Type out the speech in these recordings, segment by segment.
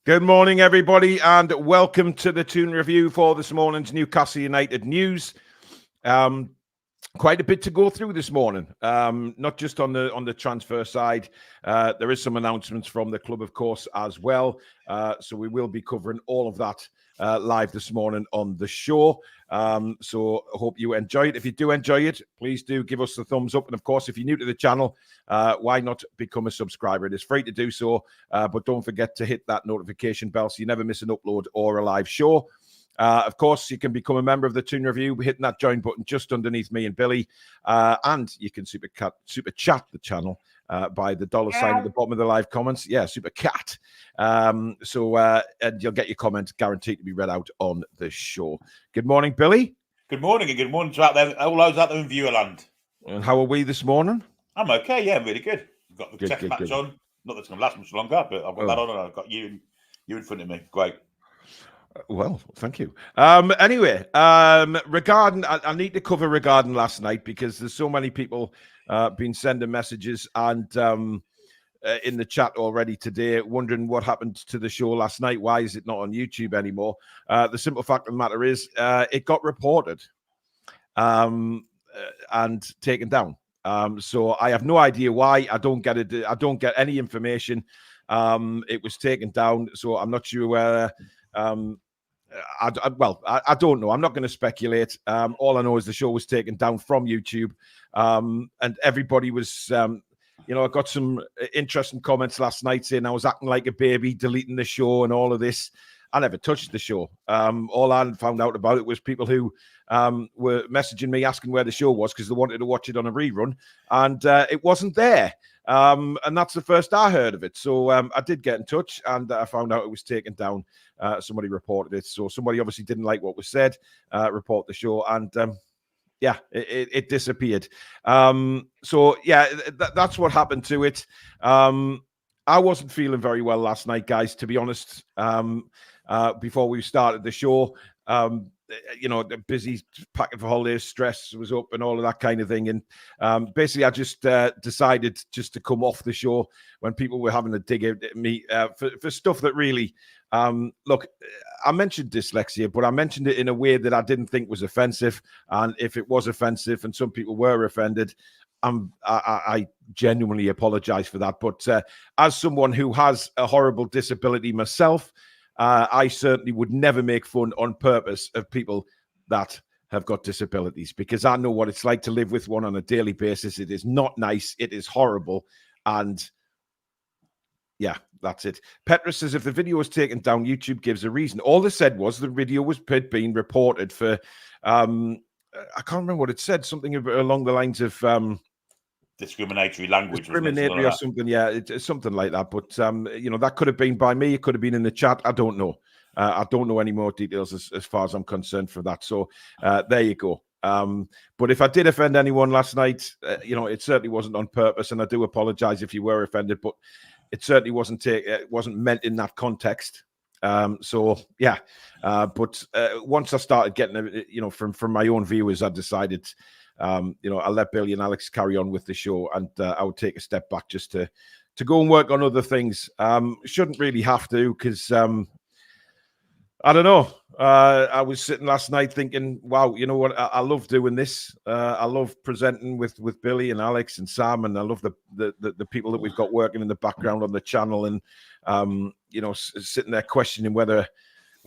Good morning, everybody, and welcome to the Toon review for this morning's Newcastle United news. Quite a bit to go through this morning, not just on the transfer side. There is some announcements from the club, of course, as well. So we will be covering all of that live this morning on the show. So I hope you enjoy it. If you do enjoy it, please do give us the thumbs up. And of course, if you're new to the channel, why not become a subscriber? It is free to do so, but don't forget to hit that notification bell so you never miss an upload or a live show. Of course, you can become a member of the Toon Review hitting that join button just underneath me and Billy. And you can super chat the channel by the $sign at the bottom of the live comments. Yeah, super cat. And you'll get your comment guaranteed to be read out on the show. Good morning, Billy. Good morning, and good morning to all those out there in viewerland. And how are we this morning? I'm okay, yeah, really good. I've got the tech match on. Not that it's going to last much longer, but I've got that on and I've got you in front of me. Great. Well, thank you. Anyway, regarding, I need to cover regarding last night because there's so many people been sending messages and in the chat already today, wondering what happened to the show last night. Why is it not on YouTube anymore? The simple fact of the matter is, it got reported and taken down. So I have no idea why. I don't get it. I don't get any information. It was taken down, so I'm not sure where. I don't know. I'm not going to speculate. All I know is the show was taken down from YouTube, and everybody was, I got some interesting comments last night saying I was acting like a baby, deleting the show and all of this. I never touched the show. All I found out about it was people who were messaging me asking where the show was because they wanted to watch it on a rerun, and it wasn't there. And that's the first I heard of it. So I did get in touch and I found out it was taken down. Somebody reported it. So somebody obviously didn't like what was said, report the show. And it disappeared. So yeah, that's what happened to it. I wasn't feeling very well last night, guys, to be honest. Before we started the show, the busy packing for holidays, stress was up and all of that kind of thing. And basically, I just decided just to come off the show when people were having a dig at me for stuff that really, look, I mentioned dyslexia, but I mentioned it in a way that I didn't think was offensive. And if it was offensive and some people were offended, I genuinely apologize for that. But as someone who has a horrible disability myself, I certainly would never make fun on purpose of people that have got disabilities because I know what it's like to live with one on a daily basis. It is not nice. It is horrible. And yeah, that's it. Petra says, if the video was taken down, YouTube gives a reason. All they said was the video was being reported for, I can't remember what it said, something along the lines of... discriminatory language, discriminatory or something, yeah, it's something like that. But that could have been by me, it could have been in the chat. I don't know. I don't know any more details as far as I'm concerned for that. So there you go. But if I did offend anyone last night, it certainly wasn't on purpose, and I do apologize if you were offended. But it certainly wasn't meant in that context. So yeah, but once I started getting from my own viewers, I decided. I'll let Billy and Alex carry on with the show, and I would take a step back just to go and work on other things. Shouldn't really have to because I don't know. I was sitting last night thinking, wow, you know what? I love doing this. I love presenting with Billy and Alex and Sam, and I love the people that we've got working in the background on the channel, and sitting there questioning whether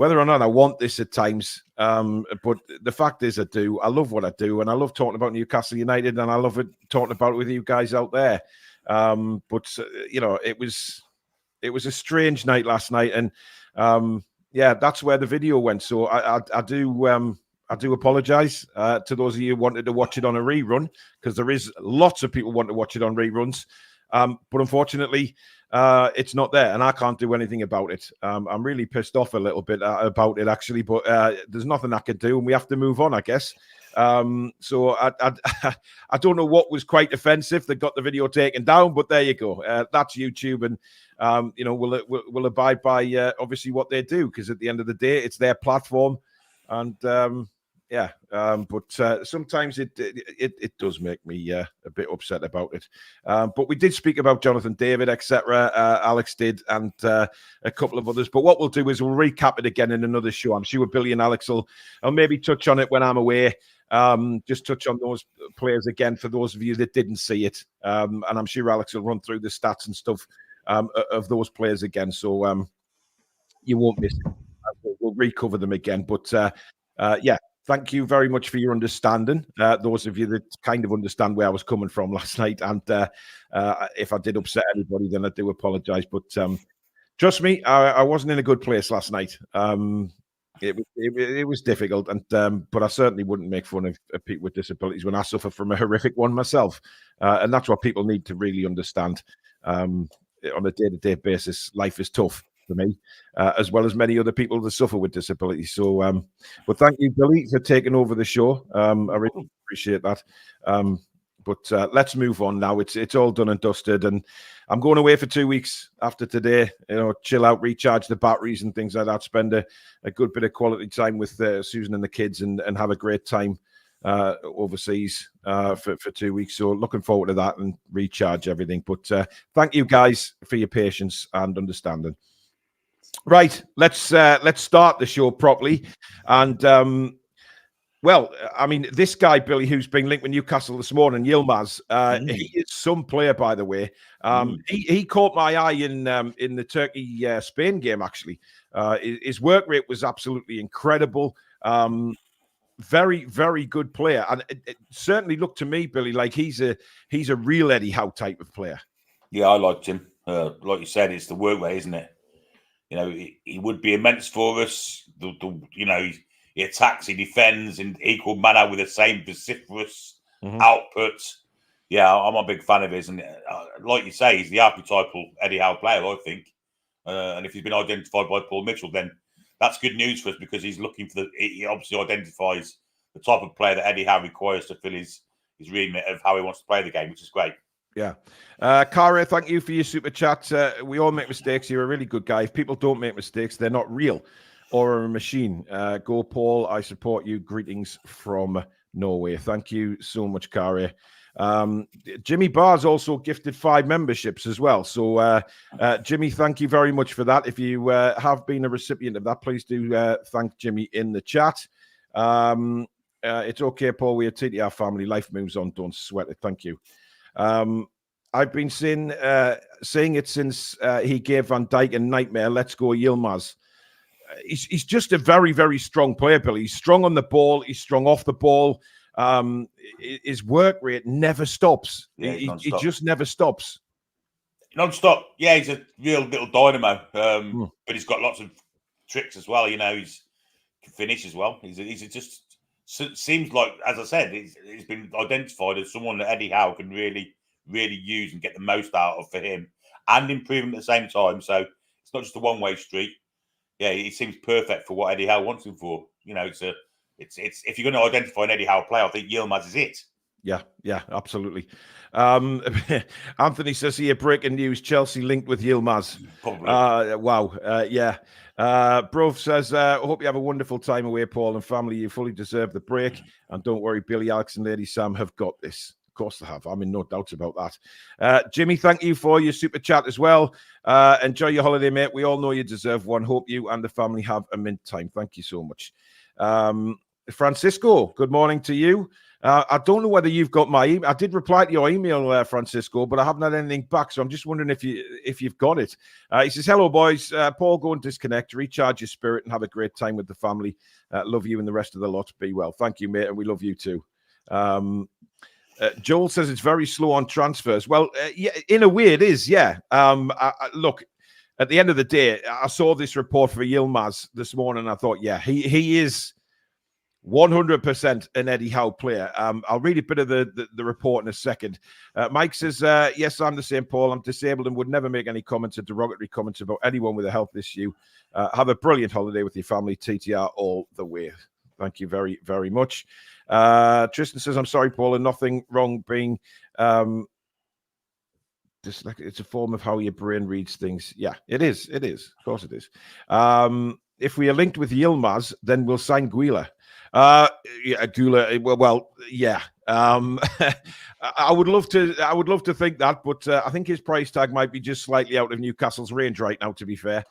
or not I want this at times. But the fact is I do. I love what I do, and I love talking about Newcastle United, and I love talking about it with you guys out there. But it was a strange night last night, and yeah, that's where the video went. So I do apologize to those of you who wanted to watch it on a rerun, because there is lots of people want to watch it on reruns. But unfortunately, it's not there, and I can't do anything about it. I'm really pissed off a little bit about it, actually, but there's nothing I can do, and we have to move on, I guess. So I don't know what was quite offensive that got the video taken down, but there you go. That's YouTube, and we'll abide by obviously what they do, because at the end of the day, it's their platform, and Yeah, but sometimes it does make me a bit upset about it. But we did speak about Jonathan David, etc. Alex did, and a couple of others. But what we'll do is we'll recap it again in another show. I'm sure Billy and Alex will maybe touch on it when I'm away. Just touch on those players again for those of you that didn't see it. And I'm sure Alex will run through the stats and stuff of those players again. So you won't miss it. We'll recover them again. But yeah, thank you very much for your understanding. Those of you that kind of understand where I was coming from last night. And if I did upset anybody, then I do apologize. But trust me, I wasn't in a good place last night. It was difficult, and but I certainly wouldn't make fun of people with disabilities when I suffer from a horrific one myself. And that's what people need to really understand. On a day-to-day basis, life is tough for me, as well as many other people that suffer with disabilities. So, but thank you, Billy, for taking over the show. I really appreciate that. But let's move on now. It's all done and dusted, and I'm going away for 2 weeks after today. You know, chill out, recharge the batteries and things like that. Spend a good bit of quality time with Susan and the kids, and have a great time overseas for 2 weeks. So looking forward to that and recharge everything. But thank you guys for your patience and understanding. Right, let's start the show properly. And well, I mean, this guy, Billy, who's been linked with Newcastle this morning, Yilmaz, he is some player, by the way. He caught my eye in the Turkey-Spain game, actually. His work rate was absolutely incredible. Very, very good player. And it certainly looked to me, Billy, like he's a real Eddie Howe type of player. Yeah, I liked him. Like you said, it's the work rate, isn't it? You know, he would be immense for us. You know, he attacks, he defends in equal manner with the same vociferous output. Yeah, I'm a big fan of his. And like you say, he's the archetypal Eddie Howe player, I think. And if he's been identified by Paul Mitchell, then that's good news for us, because he's looking for he obviously identifies the type of player that Eddie Howe requires to fill his remit of how he wants to play the game, which is great. Yeah. Cara, thank you for your super chat. We all make mistakes. You're a really good guy. If people don't make mistakes, they're not real or a machine. Go, Paul. I support you. Greetings from Norway. Thank you so much, Cara. Jimmy Barr's also gifted 5 memberships as well. So, Jimmy, thank you very much for that. If you have been a recipient of that, please do thank Jimmy in the chat. It's okay, Paul. We're a TTR family. Life moves on. Don't sweat it. Thank you. I've been saying it since he gave Van Dijk a nightmare. Let's go, Yilmaz. He's just a very, very strong player, Billy. He's strong on the ball. He's strong off the ball. His work rate never stops. Yeah, he just never stops. Non-stop. Yeah, he's a real little dynamo. But he's got lots of tricks as well. You know, he can finish as well. He's just seems like, as I said, he's been identified as someone that Eddie Howe can really, really use and get the most out of for him, and improve him at the same time. So it's not just a one-way street. Yeah, he seems perfect for what Eddie Howe wants him for. You know, it's if you're going to identify an Eddie Howe player, I think Yilmaz is it. Yeah, absolutely. Anthony says here, breaking news: Chelsea linked with Yilmaz. Probably. Wow. Yeah. Brov says, hope you have a wonderful time away, Paul and family. You fully deserve the break. And don't worry, Billy, Alex, and Lady Sam have got this. Of course they have. I'm in no doubts about that. Jimmy, thank you for your super chat as well. Enjoy your holiday, mate. We all know you deserve one. Hope you and the family have a mint time. Thank you so much. Francisco, good morning to you. I don't know whether you've got my email. I did reply to your email, Francisco, but I haven't had anything back. So I'm just wondering if you've got it. He says, hello, boys. Paul, go and disconnect, recharge your spirit, and have a great time with the family. Love you and the rest of the lot. Be well. Thank you, mate, and we love you too. Joel says it's very slow on transfers. Well, yeah, in a way it is, yeah. Look, at the end of the day, I saw this report for Yilmaz this morning, and I thought, yeah, he is 100% an Eddie Howe player. I'll read a bit of the report in a second. Mike says, yes, I'm the same, Paul. I'm disabled and would never make any comments or derogatory comments about anyone with a health issue. Have a brilliant holiday with your family. TTR all the way. Thank you very, very much. Tristan says, I'm sorry, Paul, and nothing wrong being just like it's a form of how your brain reads things. Yeah, it is. Of course it is. if we are linked with Yilmaz, then we'll sign Guila. Yeah, Gula. Well, yeah. I would love to. I would love to think that, but I think his price tag might be just slightly out of Newcastle's range right now. To be fair,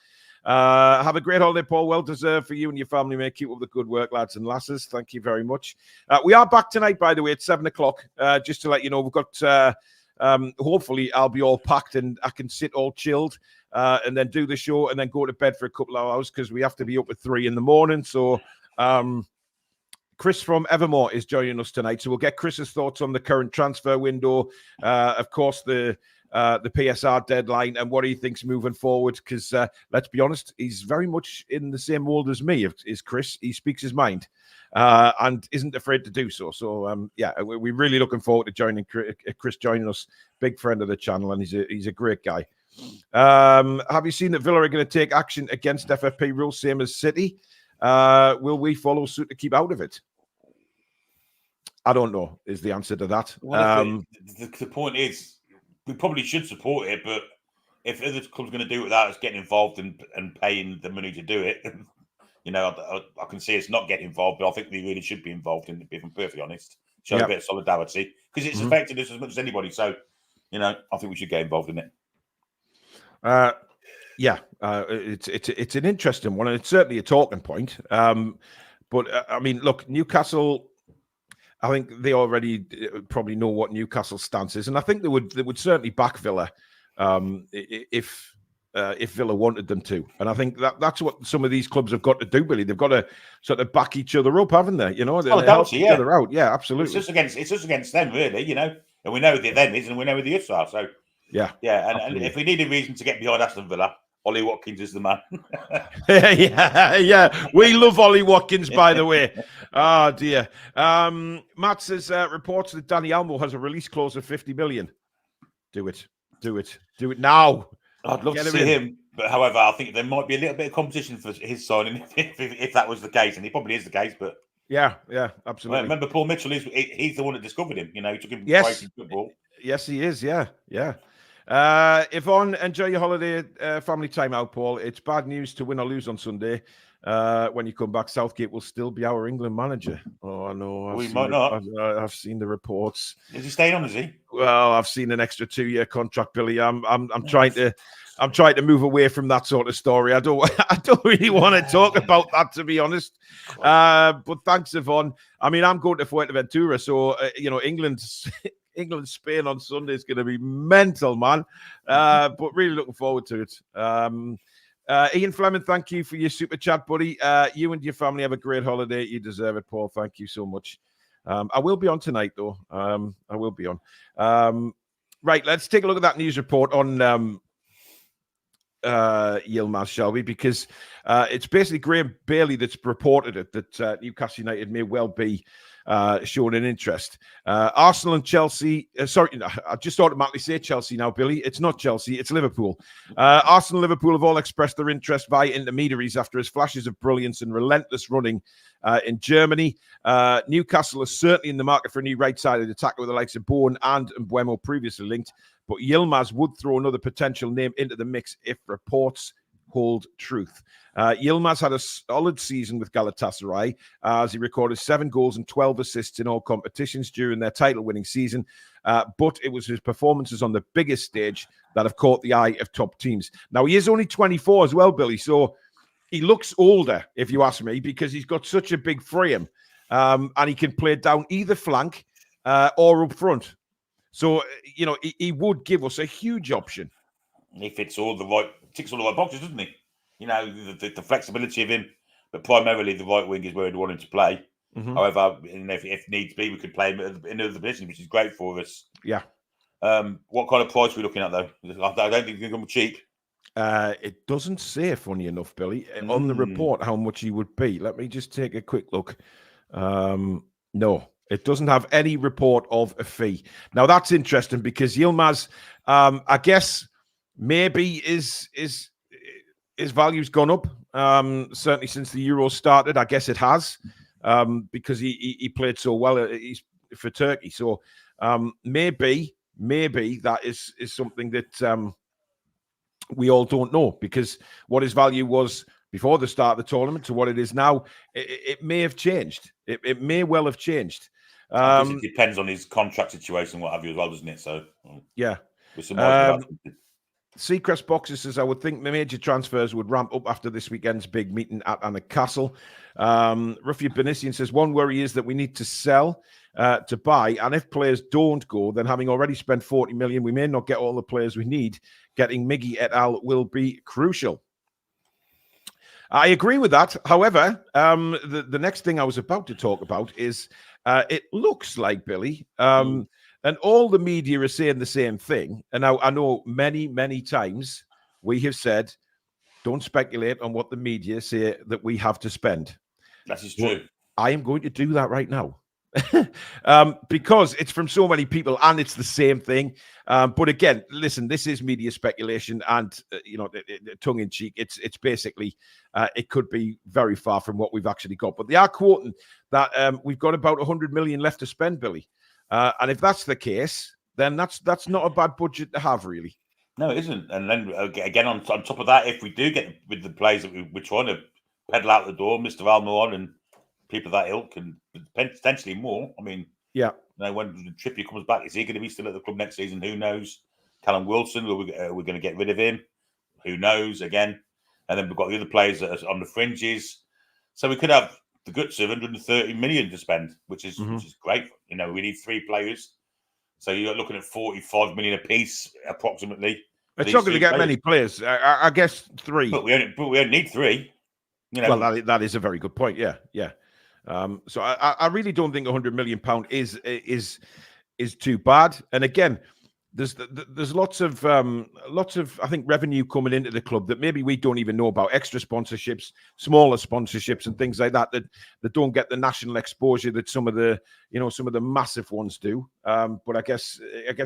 have a great holiday, Paul. Well deserved for you and your family, mate. Keep up the good work, lads and lasses. Thank you very much. We are back tonight, by the way, at 7:00. Just to let you know, we've got. Hopefully, I'll be all packed and I can sit all chilled and then do the show and then go to bed for a couple of hours because we have to be up at 3 in. So. Chris from Evermore is joining us tonight, so we'll get Chris's thoughts on the current transfer window, of course, the PSR deadline, and what he thinks moving forward. Because let's be honest, he's very much in the same mold as me. Is Chris? He speaks his mind and isn't afraid to do so. So yeah, we're really looking forward to joining Chris joining us. Big friend of the channel, and he's a great guy. Have you seen that Villa are going to take action against FFP rules, same as City? Will we follow suit to keep out of it? I don't know, is the answer to that. Well, the point is, we probably should support it, but if other clubs are going to do it without us getting involved and paying the money to do it, you know, I can see us not getting involved, but I think we really should be involved in it, if I'm perfectly honest. Show a bit of solidarity, because it's affected us as much as anybody. So, you know, I think we should get involved in it. Yeah, it's an interesting one, and it's certainly a talking point. But I mean, look, Newcastle, I think they already probably know what Newcastle's stance is, and I think they would certainly back Villa if Villa wanted them to. And I think that's what some of these clubs have got to do, Billy. They've got to sort of back each other up, haven't they? You know, they help each other out. Yeah, absolutely. It's just against them, really. You know, and we know who them is, and we know who the us are. So yeah, and if we need a reason to get behind Aston Villa, Ollie Watkins is the man. yeah. We love Ollie Watkins, by the way. Oh, dear. Matt says, reports that Danny Elmo has a release clause of 50 million. Do it now. I'd love to see him. But however, I think there might be a little bit of competition for his signing if that was the case. And he probably is the case, but... Yeah, absolutely. Remember, Paul Mitchell, he's the one that discovered him. You know, he took him to football. Yes, he is. Yeah. Yvonne, enjoy your holiday, family time out, Paul. It's bad news to win or lose on Sunday. When you come back, Southgate will still be our England manager. Oh, no. We might not. I've seen the reports. Is he staying on, is he? Well, I've seen an extra 2-year contract, Billy. I'm trying to move away from that sort of story. I don't really want to talk about that, to be honest. But thanks, Yvonne. I mean, I'm going to Fuerteventura, so you know, England-Spain on Sunday is going to be mental, man. But really looking forward to it. Ian Fleming, thank you for your super chat, buddy. You and your family have a great holiday. You deserve it, Paul. Thank you so much. I will be on tonight, though. I will be on. Right, let's take a look at that news report on Yilmaz, shall we? Because it's basically Graham Bailey that's reported it, that Newcastle United may well be showing an interest. Arsenal and Chelsea, I just automatically say Chelsea now, Billy. It's not Chelsea, it's Liverpool. Arsenal and Liverpool have all expressed their interest via intermediaries after his flashes of brilliance and relentless running in Germany. Newcastle is certainly in the market for a new right-sided attacker with the likes of Bowen and Mbeumo previously linked, but Yilmaz would throw another potential name into the mix if reports hold truth. Yilmaz had a solid season with Galatasaray as he recorded 7 goals and 12 assists in all competitions during their title-winning season. But it was his performances on the biggest stage that have caught the eye of top teams. Now, he is only 24 as well, Billy, so he looks older, if you ask me, because he's got such a big frame and he can play down either flank or up front. So, you know, he would give us a huge option. He ticks all the right boxes, doesn't he? You know, the flexibility of him, but primarily the right wing is where we'd want him to play. Mm-hmm. However, if needs be, we could play him in other positions, which is great for us. Yeah. What kind of price are we looking at, though? I don't think he's going to be cheap. It doesn't say, funny enough, Billy, on the report how much he would be. Let me just take a quick look. No, it doesn't have any report of a fee. Now, that's interesting because Yilmaz, I guess, maybe his value's gone up. Certainly since the Euro started, I guess it has, because he played so well for Turkey. So maybe that is something that we all don't know, because what his value was before the start of the tournament to what it is now, it may have changed. It may well have changed. I guess it depends on his contract situation, what have you, as well, doesn't it? So yeah. We're surmising about something. Seacrest Boxer says, I would think the major transfers would ramp up after this weekend's big meeting at Newcastle. Ruffy Benisian says, one worry is that we need to sell to buy, and if players don't go, then having already spent 40 million, we may not get all the players we need. Getting Miggy et al. Will be crucial. I agree with that. However, the next thing I was about to talk about is it looks like, Billy, and all the media are saying the same thing. And now I know many, many times we have said, don't speculate on what the media say that we have to spend. That is true. Well, I am going to do that right now. Because it's from so many people and it's the same thing. But again, listen, this is media speculation and, tongue in cheek. It's basically, it could be very far from what we've actually got. But they are quoting that we've got about 100 million left to spend, Billy. And if that's the case, then that's not a bad budget to have, really. No, it isn't. And then again, on top of that, if we do get with the players that we're trying to peddle out the door, Mr. Almiron and people of that ilk, and potentially more. I mean, yeah. When Trippier comes back, is he going to be still at the club next season? Who knows? Callum Wilson, we're going to get rid of him. Who knows? Again, and then we've got the other players that are on the fringes. So we could have the guts of 130 million to spend, which is great. We need 3 players, so you're looking at 45 million a piece, approximately. It's not going to get many players. I guess 3. But we only need 3. Well, that is a very good point. Yeah. So I really don't think £100 million is too bad. And again, there's lots of I think revenue coming into the club that maybe we don't even know about. Extra sponsorships, smaller sponsorships, and things like that don't get the national exposure that some of the massive ones do. But I guess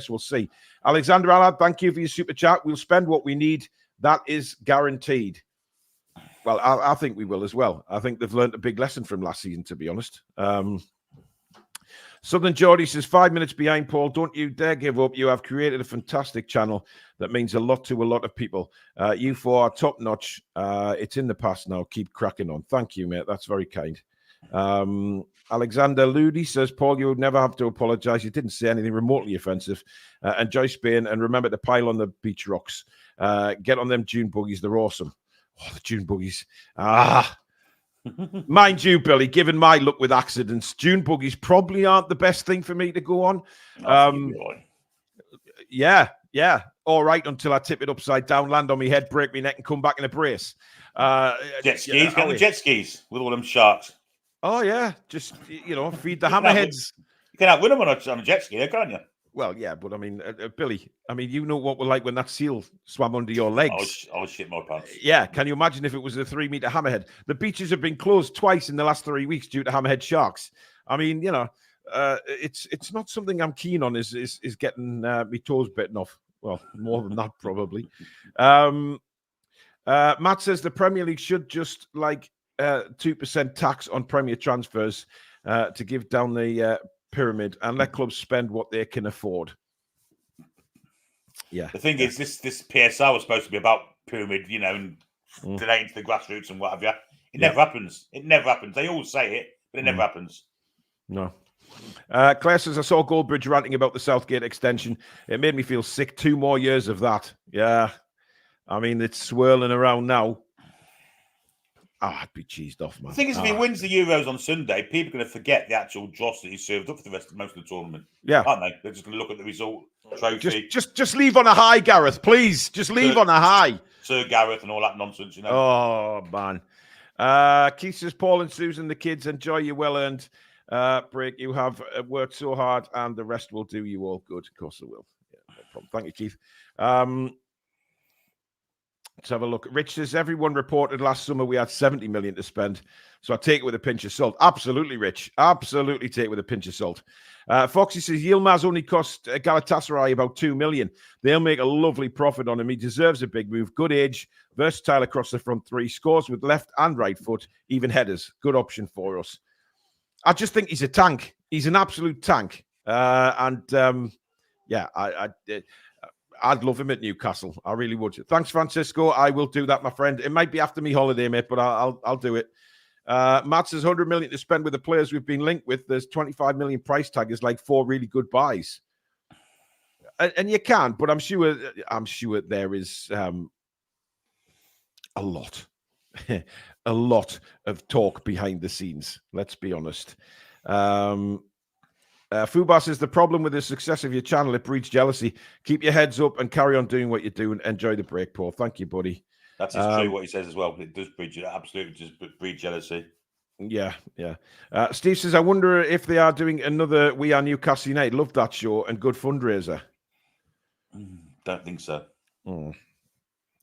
we'll see. Alexander Allard, thank you for your super chat. We'll spend what we need. That is guaranteed. Well, I think we will as well. I think they've learned a big lesson from last season, to be honest. Southern Geordie says, 5 minutes behind, Paul. Don't you dare give up. You have created a fantastic channel that means a lot to a lot of people. You 4 are top notch. It's in the past now. Keep cracking on. Thank you, mate. That's very kind. Alexander Ludi says, Paul, you would never have to apologize. You didn't say anything remotely offensive. Enjoy Spain and remember to pile on the beach rocks. Get on them June buggies. They're awesome. Oh, the June buggies. Mind you, Billy, given my luck with accidents, June buggies probably aren't the best thing for me to go on. Yeah. All right, until I tip it upside down, land on my head, break my neck, and come back in a brace. Jet skis, get the jet skis with all them sharks. Oh, yeah. Just, feed the hammerheads. You can outwin them on a jet ski, can't you? Well, yeah, but I mean, Billy, you know what we're like when that seal swam under your legs. I was shit my pants. Yeah, can you imagine if it was a 3-meter hammerhead? The beaches have been closed twice in the last 3 weeks due to hammerhead sharks. I mean, it's not something I'm keen on. Is getting my toes bitten off. Well, more than that probably. Matt says the Premier League should just 2% tax on Premier transfers to give down the pyramid and let clubs spend what they can afford. Yeah. The thing is, this PSR was supposed to be about pyramid, and donating to the grassroots and what have you. It never happens. It never happens. They all say it, but it never happens. No. Claire says, I saw Goldbridge ranting about the Southgate extension. It made me feel sick. 2 more years of that. Yeah. I mean, it's swirling around now. I'd be cheesed off, man. The thing is, if he wins the Euros on Sunday, people are going to forget the actual dross that he served up for the most of the tournament. Yeah. Aren't they? They're just going to look at the result trophy. Just leave on a high, Gareth, please. Just leave on a high. Sir Gareth and all that nonsense, Oh, man. Keith says, Paul and Susan, the kids, enjoy your well-earned break. You have worked so hard and the rest will do you all good. Of course it will. Yeah, no problem. Thank you, Keith. Let's have a look. Rich says, everyone reported last summer we had 70 million to spend. So I take it with a pinch of salt. Absolutely, Rich. Absolutely take it with a pinch of salt. Foxy says, Yilmaz only cost Galatasaray about 2 million. They'll make a lovely profit on him. He deserves a big move. Good age, versatile across the front 3, scores with left and right foot, even headers. Good option for us. I just think he's a tank. He's an absolute tank. I'd love him at Newcastle. I really would. Thanks, Francisco. I will do that, my friend. It might be after me holiday, mate, but I'll do it. Matt says 100 million to spend with the players we've been linked with. There's 25 million price tag is like 4 really good buys. And you can, but I'm sure there is a lot of talk behind the scenes. Let's be honest. Fubar says the problem with the success of your channel, it breeds jealousy. Keep your heads up and carry on doing what you do and enjoy the break, Paul. Thank you, buddy. That is true what he says as well. It does breed jealousy. Yeah. Steve says, I wonder if they are doing another We Are Newcastle United. Love that show and good fundraiser. Don't think so.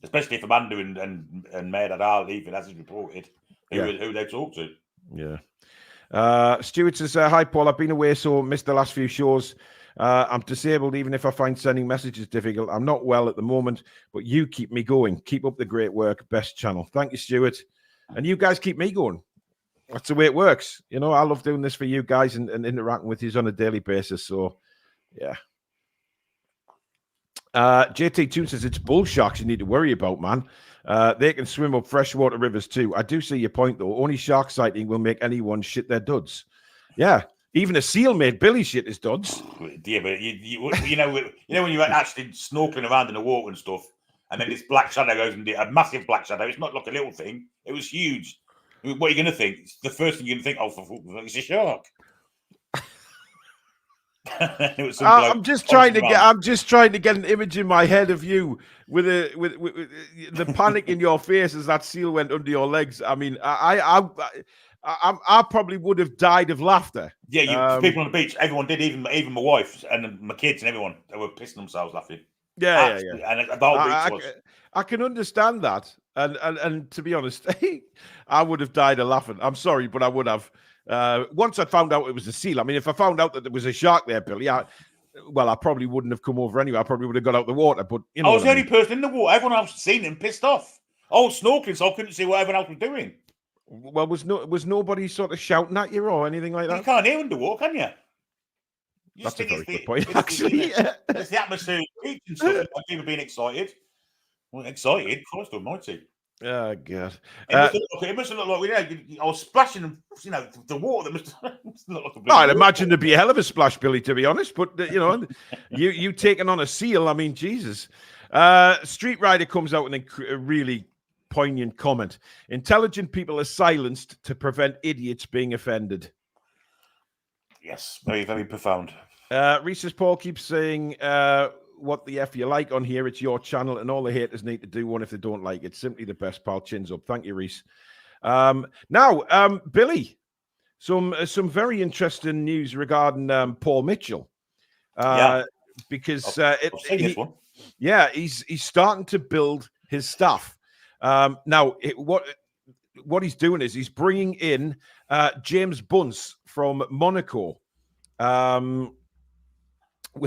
Especially if Amanda and Maynard are leaving, as is reported. Who they talk to. Yeah. Stuart says, hi, Paul. I've been away, so missed the last few shows. I'm disabled, even if I find sending messages difficult. I'm not well at the moment, but you keep me going. Keep up the great work. Best channel. Thank you, Stuart. And you guys keep me going. That's the way it works. You know, I love doing this for you guys and interacting with you on a daily basis. So, yeah. JT Toon says it's bull sharks you need to worry about, man. They can swim up freshwater rivers too. I do see your point, though. Only shark sighting will make anyone shit their duds. Yeah. Even a seal made Billy shit his duds. Yeah, but you know when you're actually snorkeling around in the water and stuff, and then this black shadow goes and a massive black shadow. It's not like a little thing. It was huge. What are you going to think? The first thing you're going to think, oh, it's a shark. I'm just trying to get an image in my head of you with the panic in your face as that seal went under your legs. I mean, I probably would have died of laughter. Yeah, people on the beach, everyone did, even my wife and my kids and everyone. They were pissing themselves laughing. Yeah. And the whole beach was. I can understand that, and to be honest, I would have died of laughing. I'm sorry, but I would have. Once I found out it was a seal. I mean, if I found out that there was a shark there, Billy, I probably wouldn't have come over anyway. I probably would have got out the water. But you know, I was the only person in the water. Everyone else had seen it and pissed off. I was snorkeling, so I couldn't see what everyone else was doing. Well, was nobody sort of shouting at you or anything like that? You can't hear underwater, can you? That's a very good point, actually. It's the atmosphere and stuff. Like people being excited. Well, excited, Christ almighty. Oh, God. It must look like, I was splashing, the water. That must look like I'd imagine there'd be a hell of a splash, Billy, to be honest. But, you taking on a seal, I mean, Jesus. Street Rider comes out with a really poignant comment. Intelligent people are silenced to prevent idiots being offended. Yes, very, very profound. Reese's Paul keeps saying, what the F you like on here, it's your channel, and all the haters need to do one if they don't like it. Simply the best, pal. Chins up. Thank you, Reese. Now, Billy, some very interesting news regarding Paul Mitchell. Because I've seen this one. Yeah, he's starting to build his staff. Now, what he's doing is he's bringing in James Bunce from Monaco,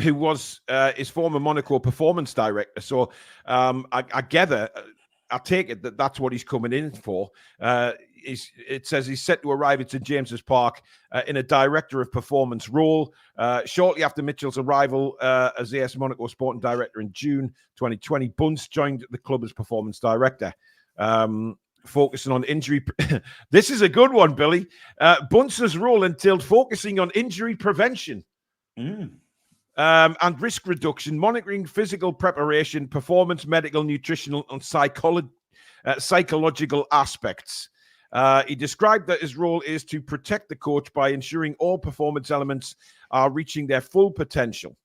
who was his former Monaco performance director. So I take it that that's what he's coming in for. It says he's set to arrive at St. James's Park in a director of performance role. Shortly after Mitchell's arrival as AS Monaco sporting director in June 2020, Bunce joined the club as performance director, focusing on injury. This is a good one, Billy. Bunce's role entailed focusing on injury prevention. And risk reduction, monitoring physical preparation, performance, medical, nutritional, and psychological aspects. He described that his role is to protect the coach by ensuring all performance elements are reaching their full potential.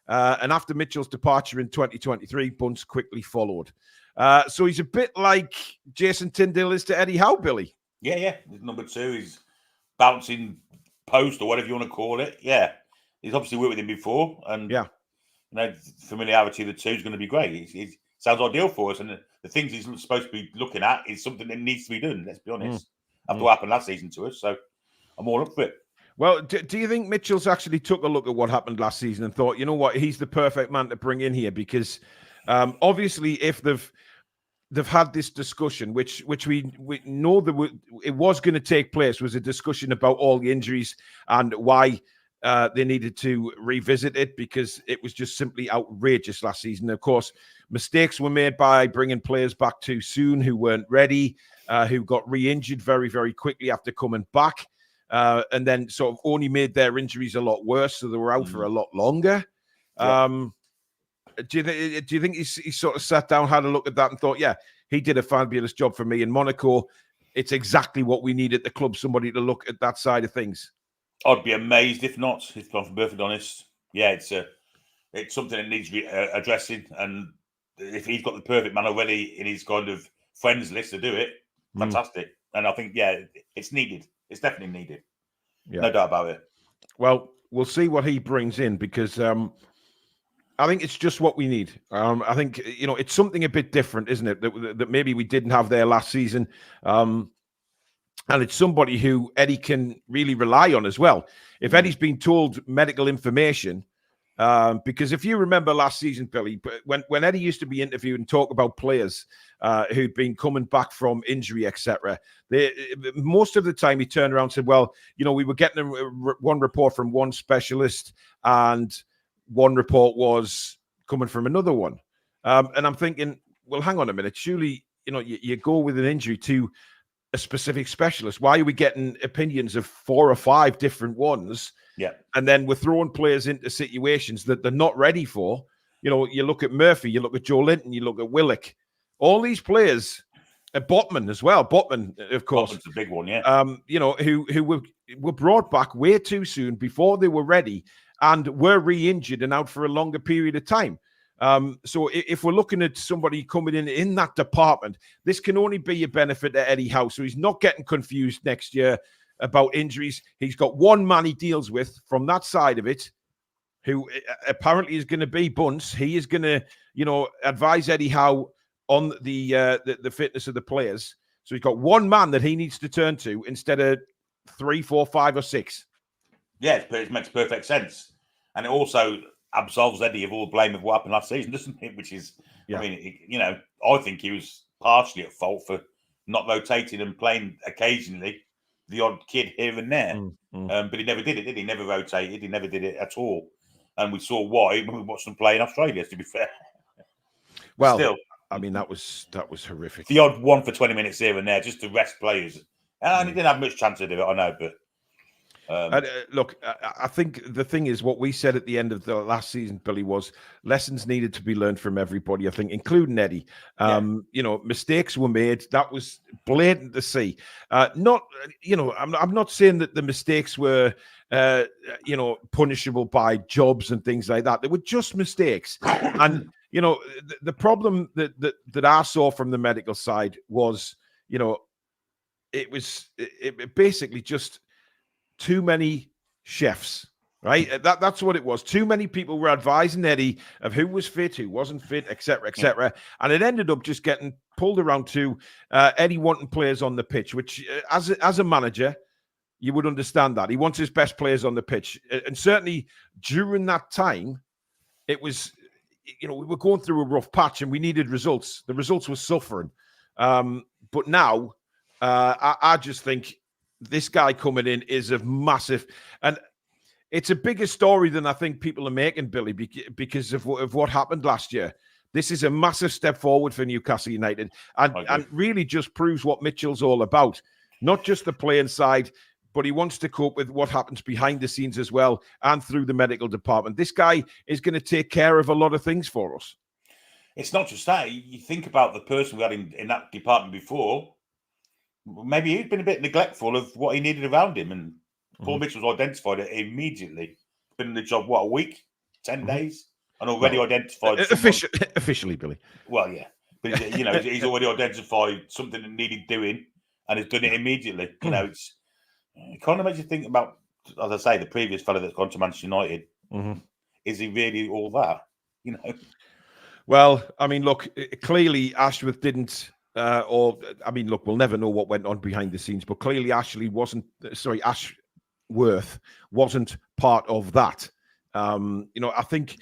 And after Mitchell's departure in 2023, Bunce quickly followed. So he's a bit like Jason Tyndale is to Eddie Howe, Billy. Yeah. Number 2, he's bouncing post or whatever you want to call it. Yeah. He's obviously worked with him before, and familiarity of the two is going to be great. It sounds ideal for us, and the things he's supposed to be looking at is something that needs to be done. Let's be honest. After what happened last season to us, so I'm all up for it. Well, do you think Mitchell's actually took a look at what happened last season and thought, you know what, he's the perfect man to bring in here? Because obviously, if they've had this discussion, which we know that it was going to take place, was a discussion about all the injuries and why they needed to revisit it because it was just simply outrageous last season. Of course, mistakes were made by bringing players back too soon who weren't ready, who got re-injured very, very quickly after coming back, and then sort of only made their injuries a lot worse, so they were out for a lot longer. Do you think he sort of sat down, had a look at that, and thought, yeah, he did a fabulous job for me in Monaco. It's exactly what we need at the club, somebody to look at that side of things. I'd be amazed if not, if I'm perfectly honest. Yeah, it's something that needs addressing, and if he's got the perfect man already in his kind of friends list to do it, fantastic. And I think, yeah, it's needed. It's definitely needed. Yeah. No doubt about it. Well, we'll see what he brings in because I think it's just what we need. I think, it's something a bit different, isn't it? That maybe we didn't have there last season. And it's somebody who Eddie can really rely on as well. If Eddie's been told medical information, because if you remember last season, Billy, when Eddie used to be interviewed and talk about players who'd been coming back from injury, etc., most of the time he turned around and said, well, we were getting one report from one specialist and one report was coming from another one. And I'm thinking, well, hang on a minute. Surely, you go with an injury to a specific specialist. Why are we getting opinions of 4 or 5 different ones? Yeah. And then we're throwing players into situations that they're not ready for. You look at Murphy, you look at Joe Linton, you look at Willock. All these players, Botman as well. Botman, of course. Botman's a big one, yeah. Who were brought back way too soon before they were ready and were re-injured and out for a longer period of time. So if we're looking at somebody coming in that department, this can only be a benefit to Eddie Howe. So he's not getting confused next year about injuries. He's got one man he deals with from that side of it, who apparently is going to be Bunce. He is going to, advise Eddie Howe on the fitness of the players. So he's got one man that he needs to turn to instead of 3, 4, 5, or 6. Yeah, it makes perfect sense. And it also absolves Eddie of all blame of what happened last season, doesn't it? Which is, I mean, I think he was partially at fault for not rotating and playing occasionally the odd kid here and there. But he never did it, did he? Never rotated. He never did it at all. And we saw why when we watched them play in Australia, to be fair. Well, still, I mean, that was horrific. The odd one for 20 minutes here and there just to rest players. And he didn't have much chance to do it, I know, but look, I think the thing is what we said at the end of the last season, Billy, was lessons needed to be learned from everybody, I think, including Eddie. Mistakes were made. That was blatant to see. I'm not saying that the mistakes were, punishable by jobs and things like that. They were just mistakes. And, the problem that I saw from the medical side was, it basically just too many chefs, right? That's what it was. Too many people were advising Eddie of who was fit, who wasn't fit, etc., etc. And it ended up just getting pulled around to Eddie wanting players on the pitch, which as a manager, you would understand that. He wants his best players on the pitch. And certainly during that time, it was, we were going through a rough patch and we needed results. The results were suffering. But now, I just think this guy coming in is a massive, and it's a bigger story than I think people are making, Billy, because of what happened last year. This is a massive step forward for Newcastle United and really just proves what Mitchell's all about. Not just the playing side, but he wants to cope with what happens behind the scenes as well and through the medical department. This guy is going to take care of a lot of things for us. It's not just that. You think about the person we had in that department before. Maybe he'd been a bit neglectful of what he needed around him. And Paul Mitchell's identified it immediately. Been in the job, a week? 10 days? And already identified... Officially, Billy. Well, yeah. But, he's already identified something that needed doing and has done it immediately. It kind of makes you think about, as I say, the previous fellow that's gone to Manchester United. Is he really all that? Well, I mean, look, clearly Ashworth didn't... we'll never know what went on behind the scenes, but clearly Ashworth wasn't part of that. I think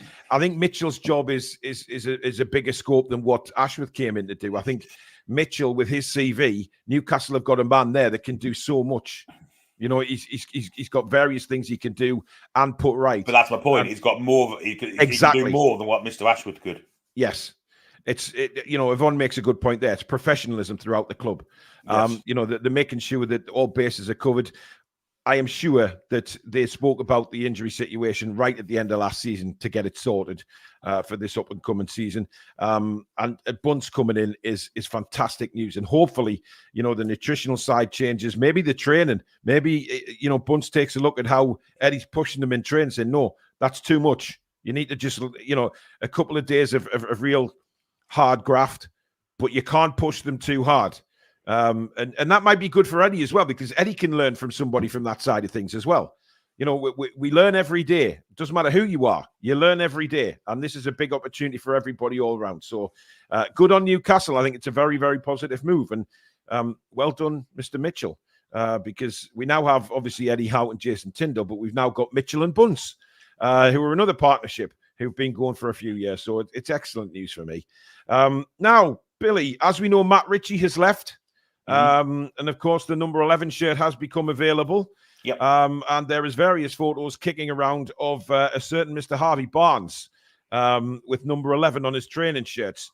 Mitchell's job is a bigger scope than what Ashworth came in to do. I think Mitchell, with his CV, Newcastle have got a man there that can do so much. You know, he's got various things he can do and put right. But that's my point. He's got more. He can do more than what Mr. Ashwood could. Yes. You know, Yvonne makes a good point there. It's professionalism throughout the club. Yes. You know, they're making sure that all bases are covered. I am sure that they spoke about the injury situation right at the end of last season to get it sorted for this up and coming season. And Bunce coming in is fantastic news. And hopefully, you know, the nutritional side changes, maybe the training, maybe, you know, Bunce takes a look at how Eddie's pushing them in training, saying, no, that's too much. You need to just, you know, a couple of days of real hard graft, but you can't push them too hard. And that might be good for Eddie as well, because Eddie can learn from somebody from that side of things as well. You know, we learn every day. It doesn't matter who you are. You learn every day. And this is a big opportunity for everybody all around. So good on Newcastle. I think it's a very, very positive move. And well done, Mr. Mitchell, because we now have, obviously, Eddie Howe and Jason Tyndall, but we've now got Mitchell and Bunce, who are another partnership who've been going for a few years. So it's excellent news for me. Now, Billy, as we know, Matt Ritchie has left. And of course, the number 11 shirt has become available. Yep. And there is various photos kicking around of a certain Mr. Harvey Barnes with number 11 on his training shirts.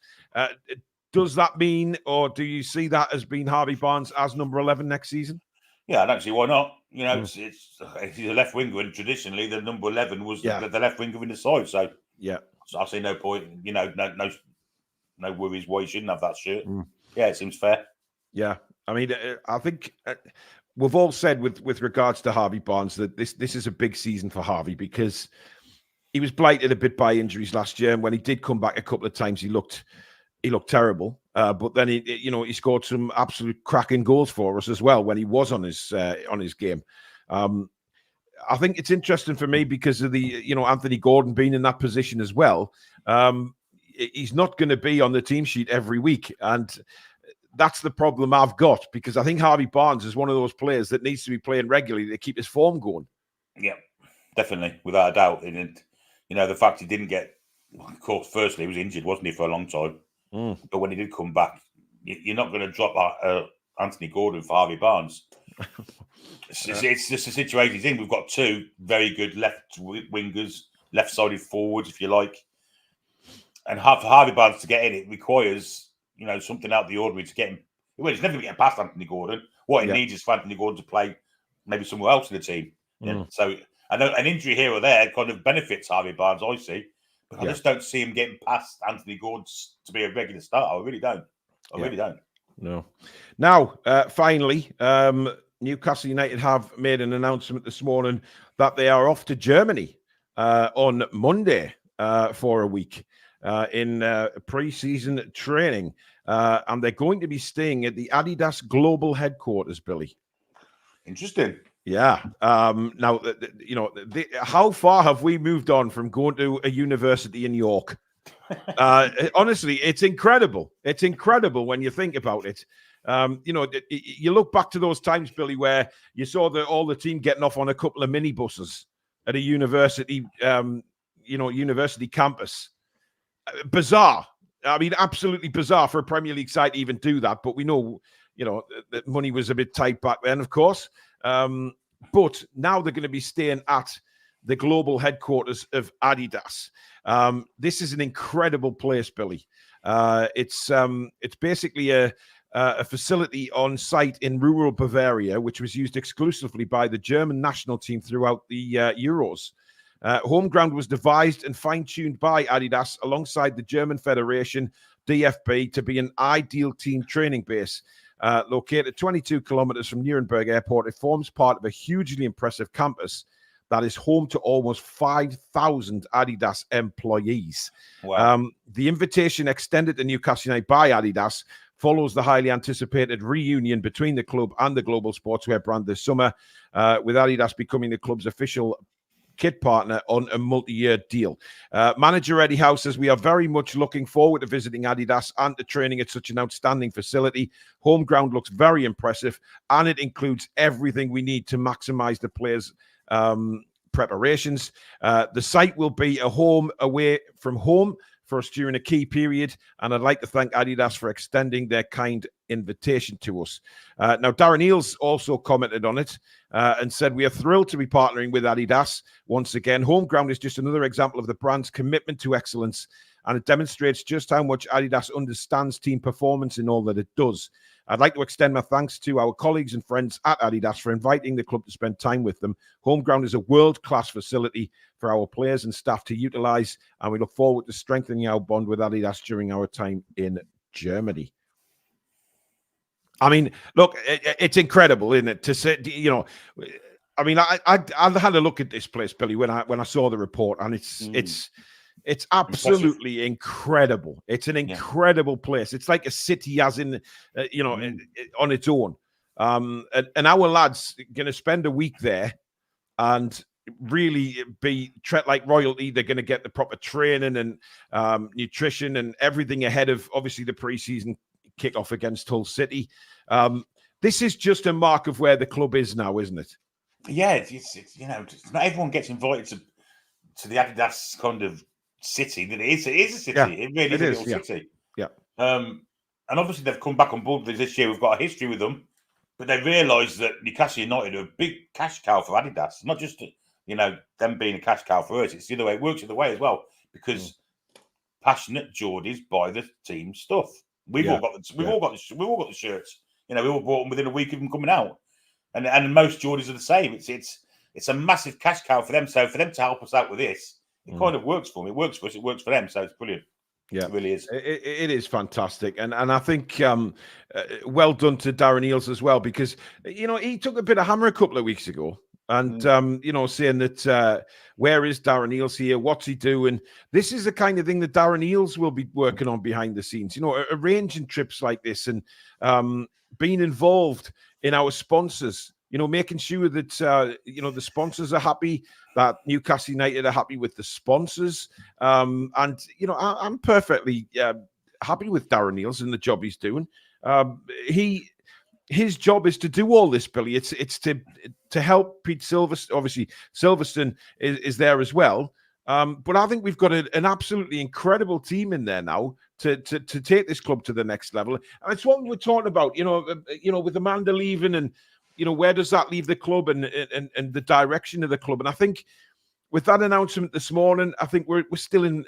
Does that mean, or do you see that as being Harvey Barnes as number 11 next season? Yeah, I don't see why not. You know, he's a left winger, and traditionally the number 11 was the left winger in the side. So so I see no point. You know, no worries why he shouldn't have that shirt. Yeah, it seems fair. Yeah, I mean, I think we've all said with regards to Harvey Barnes that this is a big season for Harvey, because he was blighted a bit by injuries last year, and when he did come back a couple of times, he looked terrible. But then he scored some absolute cracking goals for us as well when he was on his game. I think it's interesting for me because of the Anthony Gordon being in that position as well. He's not going to be on the team sheet every week, and that's the problem I've got, because I think Harvey Barnes is one of those players that needs to be playing regularly to keep his form going. Yeah, definitely, without a doubt. And you know, the fact he didn't get, of course, firstly, he was injured, wasn't he, for a long time? But when he did come back, you're not going to drop Anthony Gordon for Harvey Barnes. It's just a situation he's in. We've got two very good left wingers, left-sided forwards, if you like. And for Harvey Barnes to get in, it requires, you know, something out of the ordinary to get him. Well, he's never going to get past Anthony Gordon. What he needs is for Anthony Gordon to play maybe somewhere else in the team. Yeah. So I know an injury here or there kind of benefits Harvey Barnes, I see. But I just don't see him getting past Anthony Gordon to be a regular starter. I really don't. I really don't. No. Now, finally, Newcastle United have made an announcement this morning that they are off to Germany on Monday for a week. In pre-season training, and they're going to be staying at the Adidas Global Headquarters, Billy. Interesting. Yeah. Now, how far have we moved on from going to a university in York? Honestly, it's incredible. It's incredible when you think about it. You look back to those times, Billy, where you saw all the team getting off on a couple of minibuses at a university, university campus. Bizarre. I mean, absolutely bizarre for a Premier League side to even do that. But we know, that money was a bit tight back then, of course. But now they're going to be staying at the global headquarters of Adidas. This is an incredible place, Billy. It's basically a facility on site in rural Bavaria, which was used exclusively by the German national team throughout the Euros. Home ground was devised and fine-tuned by Adidas alongside the German Federation, DFB, to be an ideal team training base. Located 22 kilometers from Nuremberg Airport, it forms part of a hugely impressive campus that is home to almost 5,000 Adidas employees. Wow. The invitation extended to Newcastle United by Adidas follows the highly anticipated reunion between the club and the global sportswear brand this summer, with Adidas becoming the club's official kit partner on a multi-year deal. Manager Eddie Howe says, we are very much looking forward to visiting Adidas and to training at such an outstanding facility. Home ground looks very impressive, and it includes everything we need to maximize the players' preparations. The site will be a home away from home for us during a key period, and I'd like to thank Adidas for extending their kind invitation to us. Now, Darren Eales also commented on it and said, "We are thrilled to be partnering with Adidas once again. Home ground is just another example of the brand's commitment to excellence, and it demonstrates just how much Adidas understands team performance in all that it does. I'd like to extend my thanks to our colleagues and friends at Adidas for inviting the club to spend time with them. Home ground is a world-class facility for our players and staff to utilize, and we look forward to strengthening our bond with Adidas during our time in Germany." I mean, look, it's incredible, isn't it? To say, you know, I mean, I had a look at this place, Billy, when I saw the report, and it's absolutely incredible. It's an incredible place. It's like a city, as in, on its own. And our lads are going to spend a week there and really be treated like royalty. They're going to get the proper training and nutrition and everything ahead of, obviously, the preseason kickoff against Hull City. This is just a mark of where the club is now, isn't it? Yeah, it's not everyone gets invited to the Adidas kind of city. That it is a city. Yeah, it really is a little city. Yeah. And obviously they've come back on board this year. We've got a history with them, but they realise that Newcastle United are a big cash cow for Adidas. Not just them being a cash cow for us. It's the other way. It works the other way as well, because passionate Geordies buy the team stuff. We've all got the shirts. We all bought them within a week of them coming out, and most Geordies are the same. It's a massive cash cow for them. So for them to help us out with this, it kind of works for them. It works for us. It works for them. So it's brilliant. Yeah, it really is. It is fantastic, and I think well done to Darren Eales as well, because he took a bit of hammer a couple of weeks ago. And, saying that, where is Darren Eales here? What's he doing? This is the kind of thing that Darren Eales will be working on behind the scenes, arranging trips like this and being involved in our sponsors, making sure that, the sponsors are happy, that Newcastle United are happy with the sponsors. And, I'm perfectly happy with Darren Eales and the job he's doing. His job is to do all this, Billy. It's to help Pete Silverstone. Obviously, Silverstone is there as well. But I think we've got an absolutely incredible team in there now to take this club to the next level. And it's what we're talking about, with Amanda leaving, and where does that leave the club and the direction of the club? And I think with that announcement this morning, I think we're still in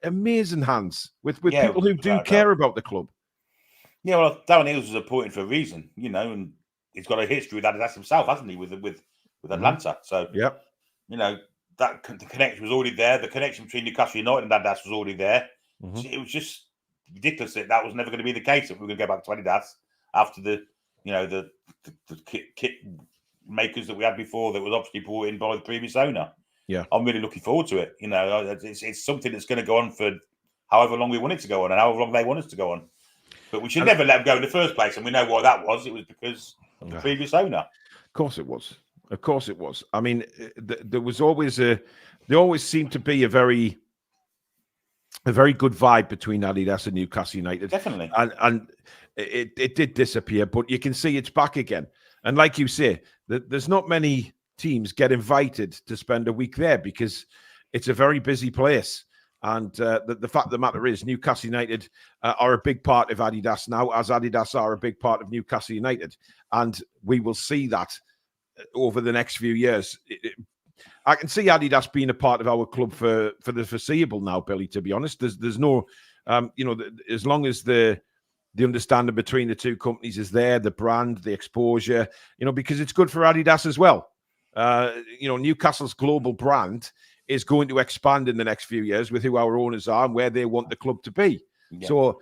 amazing hands with people who do care about the club. Yeah, well, Darren Eales was appointed for a reason, and he's got a history with Adidas himself, hasn't he, with Atlanta? So, that the connection was already there. The connection between Newcastle United and Adidas was already there. So it was just ridiculous that was never going to be the case, that we were going to go back to Adidas after the kit makers that we had before, that was obviously brought in by the previous owner. Yeah, I'm really looking forward to it. It's something that's going to go on for however long we want it to go on, and however long they want us to go on. But we should never let them go in the first place, and we know why that was. It was because of the previous owner. Of course it was. Of course it was. I mean, there was always there always seemed to be a very good vibe between Adidas and Newcastle United. Definitely. And it did disappear, but you can see it's back again. And like you say, there's not many teams get invited to spend a week there, because it's a very busy place. And the fact of the matter is, Newcastle United are a big part of Adidas now, as Adidas are a big part of Newcastle United. And we will see that over the next few years. I can see Adidas being a part of our club for the foreseeable now, Billy, to be honest. There's no, as long as the understanding between the two companies is there, the brand, the exposure, because it's good for Adidas as well. Newcastle's global brand is going to expand in the next few years with who our owners are and where they want the club to be. Yeah. So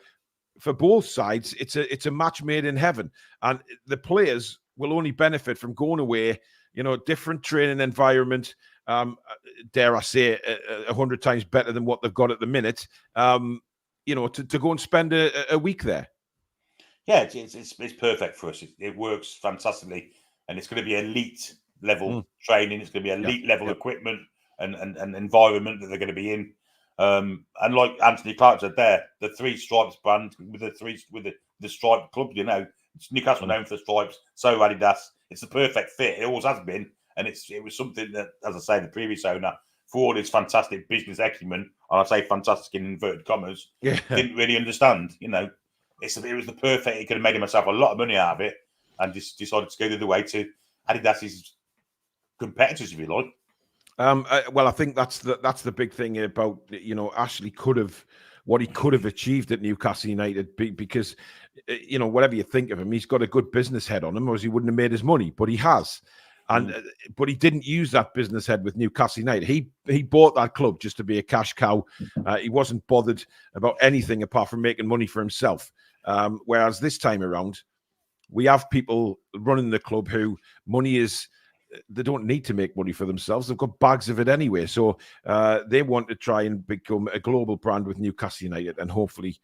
for both sides, it's a match made in heaven. And the players will only benefit from going away, different training environment, dare I say, 100 times better than what they've got at the minute, to go and spend a week there. Yeah, it's perfect for us. It works fantastically. And it's going to be elite level training. It's going to be elite level equipment and environment that they're going to be in. And like Anthony Clark said there, the Three Stripes brand with the stripe club, it's Newcastle known for the stripes, so Adidas. It's the perfect fit. It always has been. And it was something that, as I say, the previous owner, for all his fantastic business acumen, and I say fantastic in inverted commas, didn't really understand, it was the perfect. He could have made himself a lot of money out of it, and just decided to go the other way to Adidas's competitors, if you like. Well, I think that's the big thing about, you know, Ashley could have what he could have achieved at Newcastle United, because, you know, whatever you think of him, he's got a good business head on him, or he wouldn't have made his money, but he has. And but he didn't use that business head with Newcastle United. He bought that club just to be a cash cow. He wasn't bothered about anything apart from making money for himself. Whereas this time around, we have people running the club who money is. They don't need to make money for themselves. They've got bags of it anyway. So they want to try and become a global brand with Newcastle United. And hopefully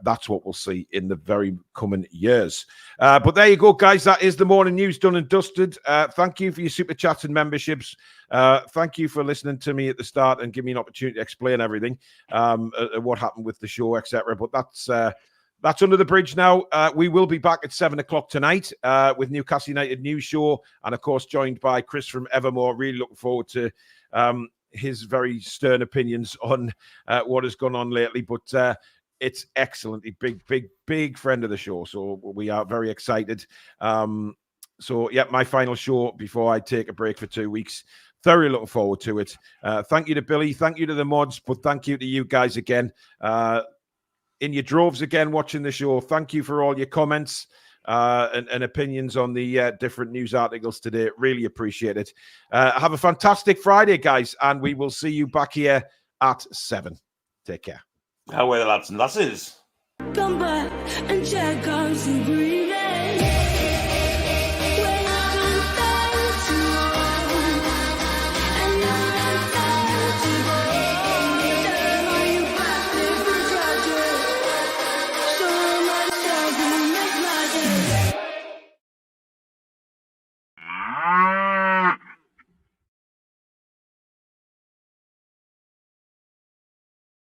that's what we'll see in the very coming years. But there you go, guys. That is the morning news done and dusted. Thank you for your super chats and memberships. Thank you for listening to me at the start and giving me an opportunity to explain everything, what happened with the show, etc. But that's under the bridge now. We will be back at 7 o'clock tonight with Newcastle United News Show. And, of course, joined by Chris from Evermore. Really looking forward to his very stern opinions on what has gone on lately. But it's excellent. Big friend of the show. So we are very excited. So, yeah, my final show before I take a break for 2 weeks. Thoroughly looking forward to it. Thank you to Billy. Thank you to the mods. But thank you to you guys again. In your droves again, watching the show. Thank you for all your comments and opinions on the different news articles today. Really appreciate it. Have a fantastic Friday, guys, and we will see you back here at 7. Take care. How are the lads and lasses? Come back and check out some green.